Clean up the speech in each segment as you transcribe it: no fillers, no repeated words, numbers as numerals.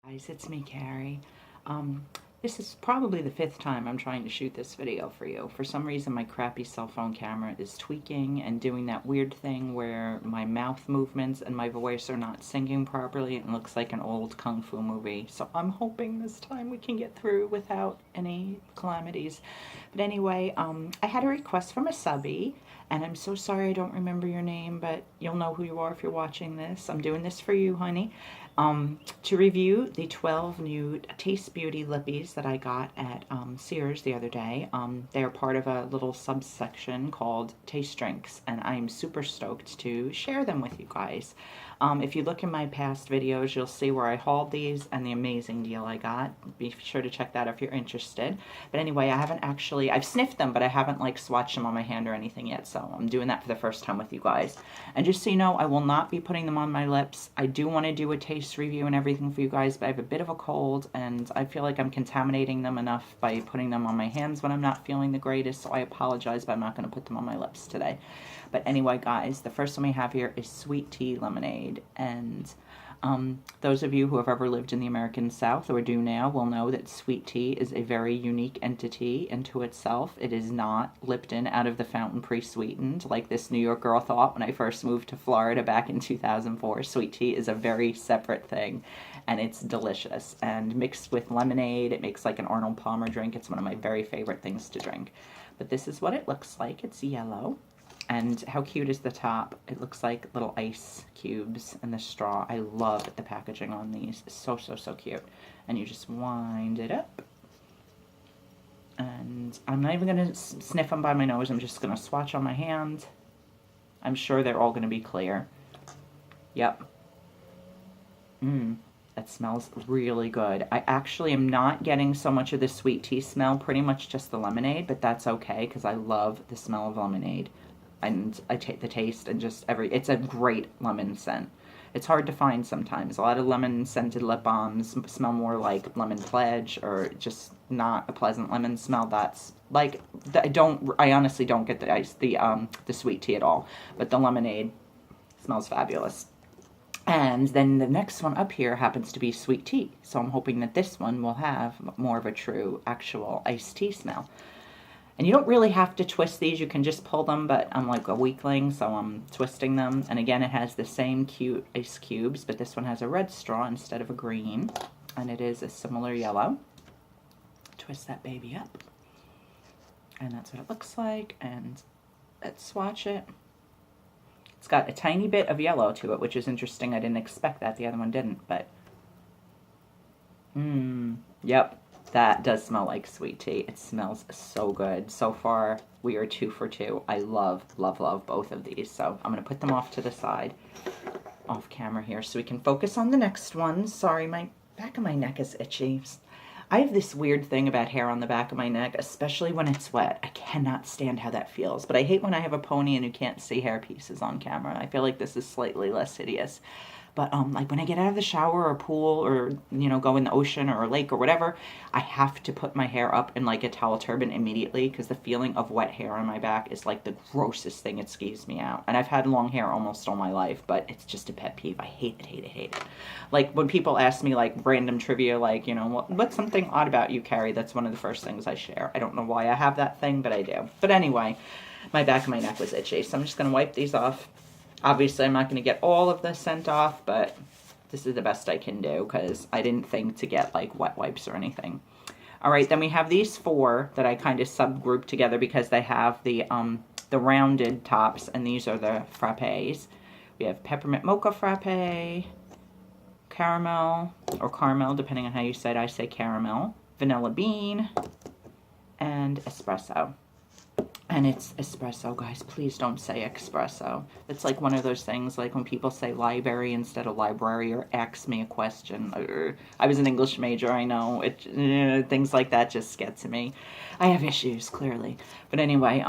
Guys, it's me, Carrie. This is probably the 5th time I'm trying to shoot this video for you. For some reason, my crappy cell phone camera is tweaking and doing that weird thing where my mouth movements and my voice are not syncing properly. It looks like an old kung fu movie. So I'm hoping this time we can get through without any calamities. But anyway, I had a request from a subby, and I'm so sorry I don't remember your name, but you'll know who you are if you're watching this. I'm doing this for you, honey. To review the 12 new Taste Beauty lippies that I got at Sears the other day. They're part of a little subsection called Taste Drinks, and I'm super stoked to share them with you guys. If you look in my past videos, you'll see where I hauled these and the amazing deal I got. Be sure to check that if you're interested. But anyway, I've sniffed them, but I haven't like swatched them on my hand or anything yet, so I'm doing that for the first time with you guys. And just so you know, I will not be putting them on my lips. I do want to do a taste review and everything for you guys, but I have a bit of a cold, and I feel like I'm contaminating them enough by putting them on my hands when I'm not feeling the greatest, so I apologize, but I'm not going to put them on my lips today. But anyway, guys, the first one we have here is Sweet Tea Lemonade, and those of you who have ever lived in the American South or do now will know that sweet tea is a very unique entity into itself. It is not Lipton out of the fountain pre-sweetened like this New York girl thought when I first moved to Florida back in 2004. Sweet tea is a very separate thing, and it's delicious. And mixed with lemonade, it makes like an Arnold Palmer drink. It's one of my very favorite things to drink. But this is what it looks like. It's yellow. And how cute is the top? It looks like little ice cubes and the straw. I love the packaging on these. It's so, so, so cute. And you just wind it up. And I'm not even going to sniff them by my nose. I'm just going to swatch on my hand. I'm sure they're all going to be clear. Yep. That smells really good. I actually am not getting so much of the sweet tea smell, pretty much just the lemonade, but that's okay because I love the smell of lemonade. And I take the taste and just it's a great lemon scent. It's hard to find sometimes. A lot of lemon scented lip balms smell more like lemon pledge or just not a pleasant lemon smell. That's like, I honestly don't get the sweet tea at all, but the lemonade smells fabulous. And then the next one up here happens to be sweet tea. So I'm hoping that this one will have more of a true actual iced tea smell. And you don't really have to twist these, you can just pull them, but I'm like a weakling, so I'm twisting them. And again, it has the same cute ice cubes, but this one has a red straw instead of a green. And it is a similar yellow. Twist that baby up. And that's what it looks like, and let's swatch it. It's got a tiny bit of yellow to it, which is interesting. I didn't expect that, the other one didn't, but... Yep. That does smell like sweet tea. It smells so good. So far, we are 2 for 2. I love, love, love both of these. So I'm going to put them off to the side, off camera here, so we can focus on the next one. Sorry, my back of my neck is itchy. I have this weird thing about hair on the back of my neck, especially when it's wet. I cannot stand how that feels. But I hate when I have a pony and you can't see hair pieces on camera. I feel like this is slightly less hideous. But like when I get out of the shower or pool or, you know, go in the ocean or a lake or whatever, I have to put my hair up in like a towel turban immediately because the feeling of wet hair on my back is like the grossest thing. It skeeves me out. And I've had long hair almost all my life, but it's just a pet peeve. I hate it, hate it, hate it. Like when people ask me like random trivia, like, you know, what's something odd about you, Carrie? That's one of the first things I share. I don't know why I have that thing, but I do. But anyway, my back of my neck was itchy, so I'm just going to wipe these off. Obviously, I'm not going to get all of the scent off, but this is the best I can do because I didn't think to get like wet wipes or anything. All right, then we have these 4 that I kind of subgrouped together because they have the rounded tops, and these are the frappes. We have peppermint mocha frappe, caramel, or caramel, depending on how you say it. I say caramel, vanilla bean, and espresso. And it's espresso, guys. Please don't say espresso. It's like one of those things, like when people say library instead of library or ask me a question. I was an English major, I know. Things like that just get to me. I have issues, clearly. But anyway,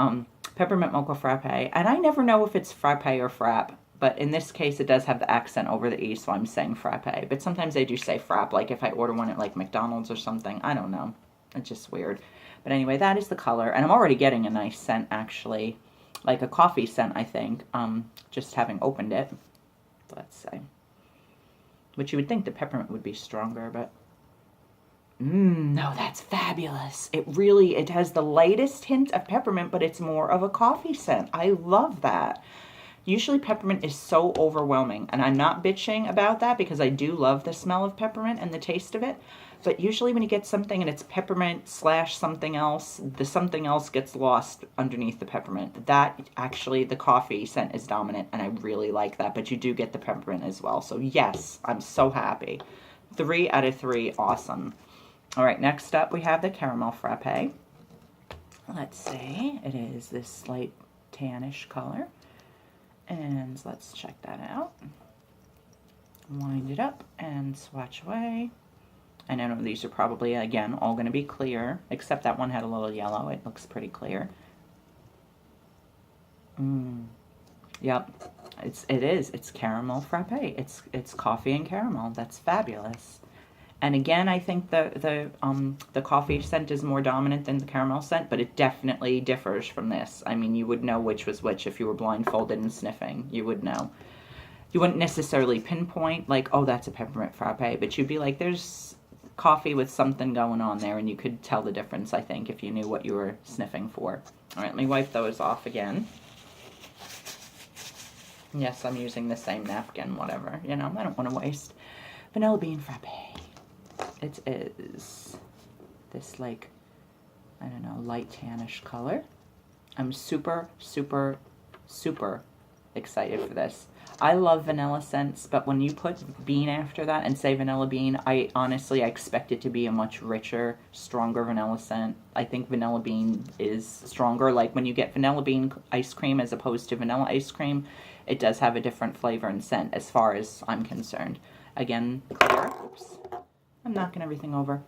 peppermint mocha frappe. And I never know if it's frappe or frappe. But in this case, it does have the accent over the E, so I'm saying frappe. But sometimes they do say frappe, like if I order one at like McDonald's or something. I don't know. It's just weird. But anyway, that is the color. And I'm already getting a nice scent, actually. Like a coffee scent, I think. Just having opened it. Let's see. which you would think the peppermint would be stronger, but no, that's fabulous. It has the lightest hint of peppermint, but it's more of a coffee scent. I love that. Usually peppermint is so overwhelming, and I'm not bitching about that because I do love the smell of peppermint and the taste of it. But usually when you get something and it's peppermint / something else, the something else gets lost underneath the peppermint. That actually, the coffee scent is dominant, and I really like that. But you do get the peppermint as well. So yes, I'm so happy. 3 out of 3, awesome. All right, next up we have the caramel frappe. Let's see, it is this light tannish color. And let's check that out. Wind it up and swatch away. And I know these are probably, again, all going to be clear, except that one had a little yellow. It looks pretty clear. Yep, it's caramel frappe. It's coffee and caramel. That's fabulous. And again, I think the coffee scent is more dominant than the caramel scent, but it definitely differs from this. I mean, you would know which was which if you were blindfolded and sniffing. You would know. You wouldn't necessarily pinpoint, like, oh, that's a peppermint frappe, but you'd be like, there's coffee with something going on there, and you could tell the difference, I think, if you knew what you were sniffing for. All right, let me wipe those off again. Yes, I'm using the same napkin, whatever. You know, I don't want to waste. Vanilla bean frappe. It is this, like, I don't know, light tannish color. I'm super, super, super excited for this. I love vanilla scents, but when you put bean after that and say vanilla bean, I honestly expect it to be a much richer, stronger vanilla scent. I think vanilla bean is stronger. Like when you get vanilla bean ice cream as opposed to vanilla ice cream, it does have a different flavor and scent as far as I'm concerned. Again, clear. Oops. I'm knocking everything over.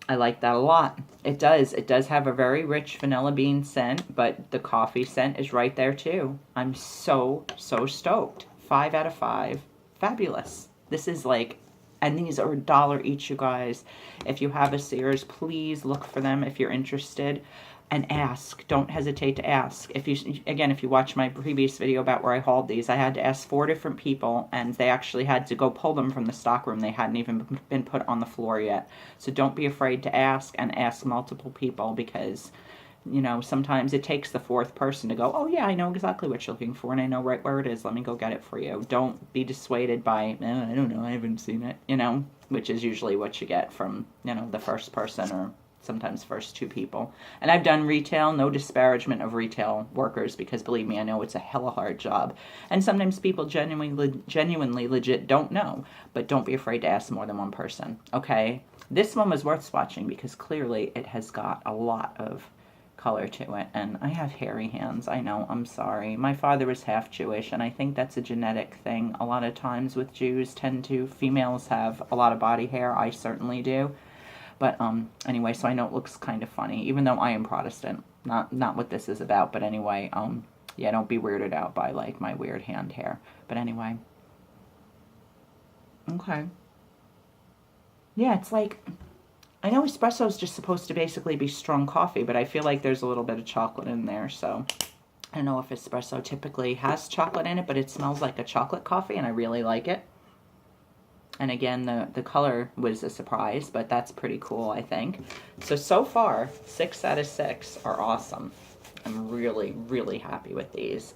I like that a lot. It does. It does have a very rich vanilla bean scent, but the coffee scent is right there too. I'm so, so stoked. 5 out of 5. Fabulous. This is like, and these are $1 each, you guys. If you have a Sears, please look for them if you're interested. And ask. Don't hesitate to ask. If you watch my previous video about where I hauled these, I had to ask 4 different people, and they actually had to go pull them from the stockroom. They hadn't even been put on the floor yet. So don't be afraid to ask, and ask multiple people, because, you know, sometimes it takes the 4th person to go, oh yeah, I know exactly what you're looking for, and I know right where it is. Let me go get it for you. Don't be dissuaded by, I don't know, I haven't seen it, you know, which is usually what you get from, you know, the first person or sometimes first 2 people. And I've done retail, no disparagement of retail workers, because believe me, I know it's a hella hard job. And sometimes people genuinely legit don't know, but don't be afraid to ask more than one person, okay? This one was worth swatching because clearly it has got a lot of color to it, and I have hairy hands. I know, I'm sorry. My father was half Jewish, and I think that's a genetic thing. A lot of times with Jews females have a lot of body hair. I certainly do. But anyway, so I know it looks kind of funny, even though I am Protestant. Not what this is about, but anyway, yeah, don't be weirded out by, like, my weird hand hair. But anyway. Okay. Yeah, it's like, I know espresso is just supposed to basically be strong coffee, but I feel like there's a little bit of chocolate in there, so I don't know if espresso typically has chocolate in it, but it smells like a chocolate coffee, and I really like it. And again, the color was a surprise, but that's pretty cool, I think. So far, 6 out of 6 are awesome. I'm really, really happy with these.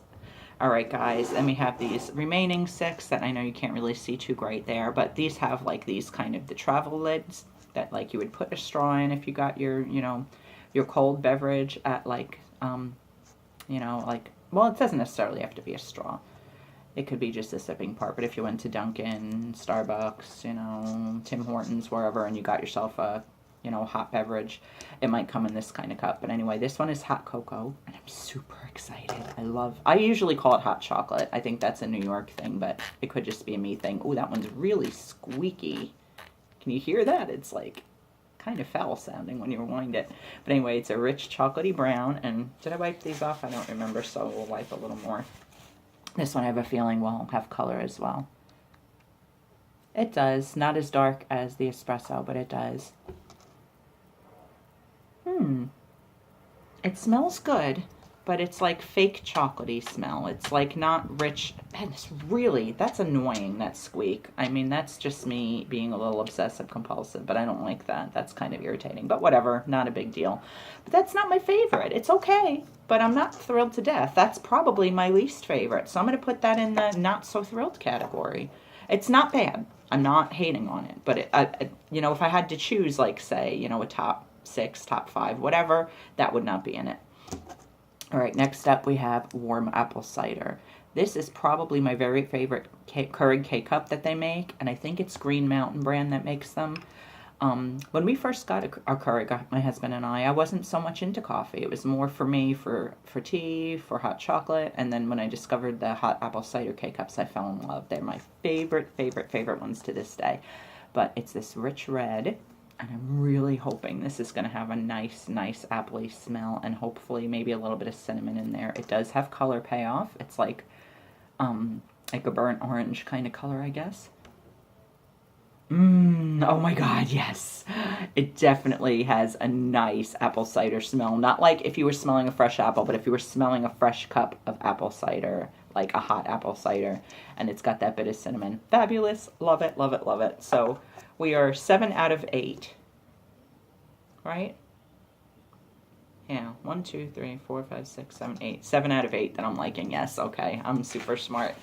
All right, guys, and we have these remaining 6 that I know you can't really see too great there, but these have, like, these kind of the travel lids that, like, you would put a straw in if you got your, you know, your cold beverage at, like, you know, like, well, it doesn't necessarily have to be a straw. It could be just a sipping part, but if you went to Dunkin', Starbucks, you know, Tim Hortons, wherever, and you got yourself a, you know, hot beverage, it might come in this kind of cup. But anyway, this one is hot cocoa, and I'm super excited. I usually call it hot chocolate. I think that's a New York thing, but it could just be a me thing. Ooh, that one's really squeaky. Can you hear that? It's like kind of foul sounding when you rewind it. But anyway, it's a rich chocolatey brown, and did I wipe these off? I don't remember, so we'll wipe a little more. This one I have a feeling will have color as well. It does. Not as dark as the espresso, but it does. It smells good. but it's like fake chocolatey smell. It's like not rich. And it's really, that's annoying, that squeak. I mean, that's just me being a little obsessive compulsive, but I don't like that. That's kind of irritating, but whatever, not a big deal. But that's not my favorite. It's okay, but I'm not thrilled to death. That's probably my least favorite. So I'm going to put that in the not so thrilled category. It's not bad. I'm not hating on it, but you know, if I had to choose, like, say, you know, a top 6, top 5, whatever, that would not be in it. All right, next up we have warm apple cider. This is probably my very favorite Keurig K-Cup that they make, and I think it's Green Mountain brand that makes them. When we first got our Keurig, my husband and I wasn't so much into coffee. It was more for me for tea, for hot chocolate, and then when I discovered the hot apple cider K-Cups, I fell in love. They're my favorite ones to this day. But it's this rich red, and I'm really hoping this is going to have a nice apple-y smell, and hopefully maybe a little bit of cinnamon in there. It does have color payoff. It's like a burnt orange kind of color, I guess. Oh my God, yes. It definitely has a nice apple cider smell. Not like if you were smelling a fresh apple, but if you were smelling a fresh cup of apple cider, like a hot apple cider, and it's got that bit of cinnamon. Fabulous. Love it, love it, love it. So we are 7 out of 8, right? Yeah, 1, 2, 3, 4, 5, 6, 7, 8. 7 out of 8 that I'm liking. Yes, okay. I'm super smart.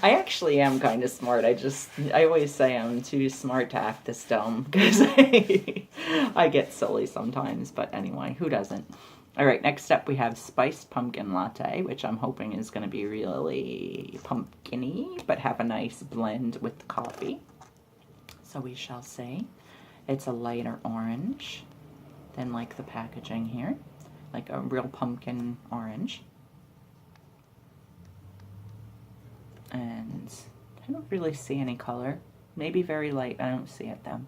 I actually am kind of smart. I always say I'm too smart to act this dumb because I get silly sometimes. But anyway, who doesn't? All right, next up we have spiced pumpkin latte, which I'm hoping is going to be really pumpkin-y, but have a nice blend with the coffee. So we shall see. It's a lighter orange than like the packaging here, like a real pumpkin orange. And I don't really see any color. Maybe very light. I don't see it though.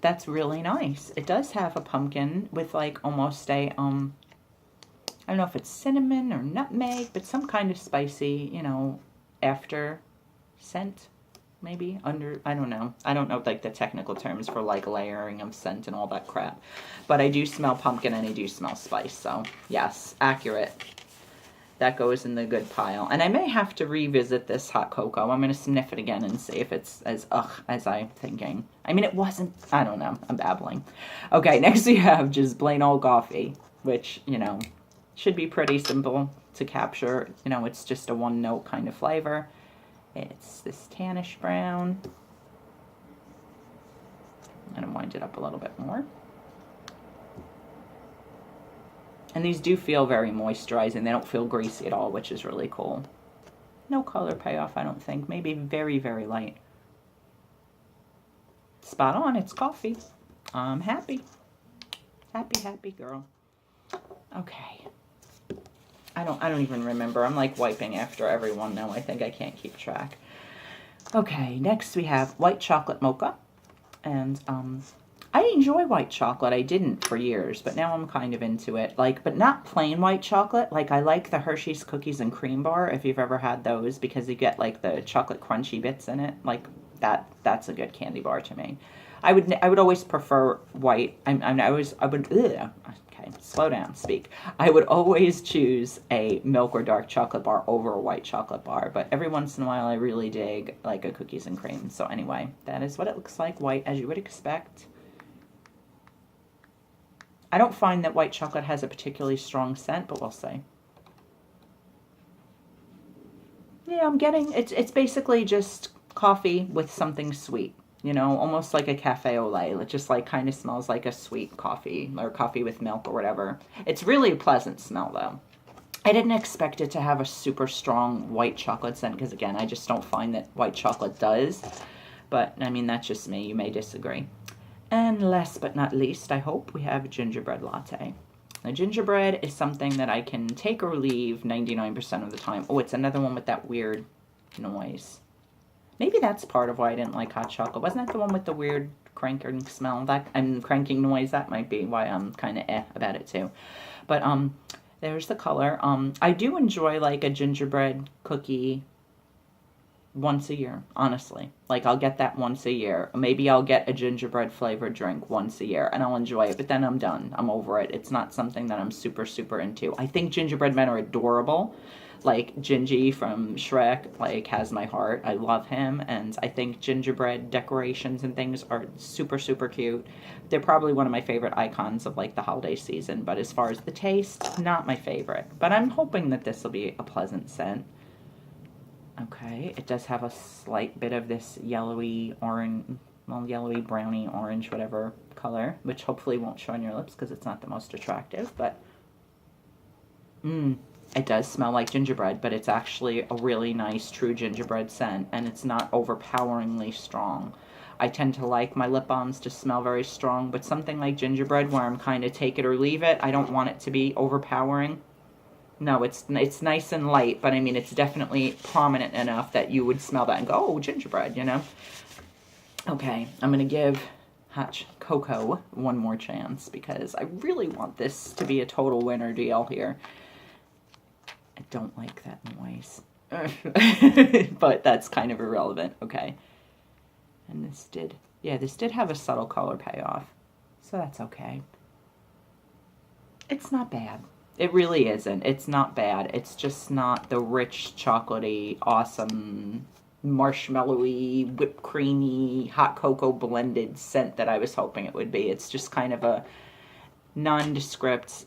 That's really nice. It does have a pumpkin with like almost a, I don't know if it's cinnamon or nutmeg, but some kind of spicy, you know, after scent, maybe, under, I don't know. I don't know like the technical terms for like layering of scent and all that crap. But I do smell pumpkin and I do smell spice, so yes, accurate. That goes in the good pile. And I may have to revisit this hot cocoa. I'm going to sniff it again and see if it's as as I'm thinking. I mean, it wasn't, I don't know. I'm babbling. Okay, next we have just plain old coffee, which, you know, should be pretty simple to capture. You know, it's just a one-note kind of flavor. It's this tannish brown. I'm going to wind it up a little bit more. And these do feel very moisturizing. They don't feel greasy at all, which is really cool. No color payoff, I don't think. Maybe very, very light. Spot on, it's coffee. I'm happy. Happy girl. Okay. I don't even remember. I'm like wiping after everyone now. I think I can't keep track. Okay, next we have white chocolate mocha. And I enjoy white chocolate. I didn't for years, but now I'm kind of into it. Like, but not plain white chocolate. Like, I like the Hershey's Cookies and Cream Bar, if you've ever had those, because you get, like, the chocolate crunchy bits in it. Like, that's a good candy bar to me. I would always prefer white. Okay, slow down, speak. I would always choose a milk or dark chocolate bar over a white chocolate bar, but every once in a while I really dig, like, a cookies and cream. So anyway, that is what it looks like, white, as you would expect. I don't find that white chocolate has a particularly strong scent, but we'll see. Yeah, I'm getting, it's basically just coffee with something sweet, you know, almost like a cafe au lait. It just like kind of smells like a sweet coffee or coffee with milk or whatever. It's really a pleasant smell though. I didn't expect it to have a super strong white chocolate scent because again, I just don't find that white chocolate does. But I mean, that's just me. You may disagree. And last but not least, I hope, we have gingerbread latte. Now, gingerbread is something that I can take or leave 99% of the time. Oh, it's another one with that weird noise. Maybe that's part of why I didn't like hot chocolate. Wasn't that the one with the weird cranking smell? Cranking noise? That might be why I'm kind of about it too. But there's the color. I do enjoy like a gingerbread cookie once a year, honestly. Like, I'll get that once a year. Maybe I'll get a gingerbread flavored drink once a year, and I'll enjoy it, but then I'm done. I'm over it. It's not something that I'm super, super into. I think gingerbread men are adorable. Like, Gingy from Shrek, like, has my heart. I love him, and I think gingerbread decorations and things are super, super cute. They're probably one of my favorite icons of, like, the holiday season, but as far as the taste, not my favorite. But I'm hoping that this will be a pleasant scent. Okay, it does have a slight bit of this yellowy orange, well, yellowy, browny, orange, whatever color, which hopefully won't show on your lips because it's not the most attractive, but it does smell like gingerbread, but it's actually a really nice, true gingerbread scent, and it's not overpoweringly strong. I tend to like my lip balms to smell very strong, but something like gingerbread where I'm kind of take it or leave it, I don't want it to be overpowering. No, it's nice and light, but I mean, it's definitely prominent enough that you would smell that and go, oh, gingerbread, you know? Okay, I'm going to give Hot Cocoa one more chance because I really want this to be a total winner deal here. I don't like that noise. But that's kind of irrelevant, okay? And this did have a subtle color payoff, so that's okay. It's not bad. It really isn't. It's not bad. It's just not the rich, chocolatey, awesome, marshmallowy, whipped creamy, hot cocoa blended scent that I was hoping it would be. It's just kind of a nondescript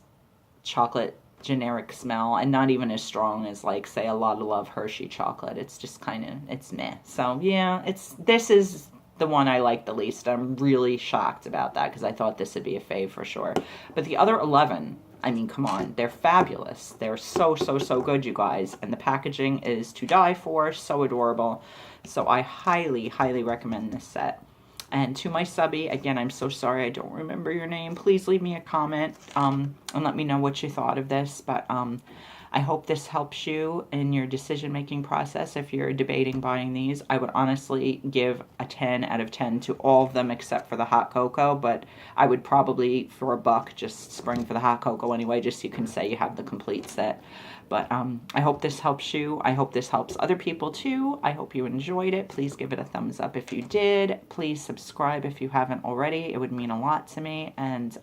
chocolate generic smell, and not even as strong as, like, say, a Lot of Love Hershey chocolate. It's just kind of, it's meh. So yeah, this is the one I like the least. I'm really shocked about that because I thought this would be a fave for sure. But the other 11, I mean, come on, they're fabulous. They're so, so, so good, you guys. And the packaging is to die for, so adorable. So I highly, highly recommend this set. And to my subby, again, I'm so sorry I don't remember your name. Please leave me a comment and let me know what you thought of this. But I hope this helps you in your decision-making process if you're debating buying these. I would honestly give a 10 out of 10 to all of them except for the hot cocoa, but I would probably, for $1, just spring for the hot cocoa anyway, just so you can say you have the complete set. But I hope this helps you. I hope this helps other people too. I hope you enjoyed it. Please give it a thumbs up if you did. Please subscribe if you haven't already. It would mean a lot to me. And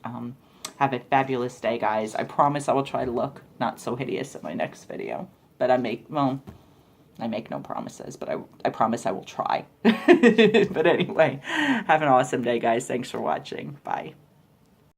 have a fabulous day, guys. I promise I will try to look not so hideous in my next video. But I make no promises, but I promise I will try. But anyway, have an awesome day, guys. Thanks for watching. Bye.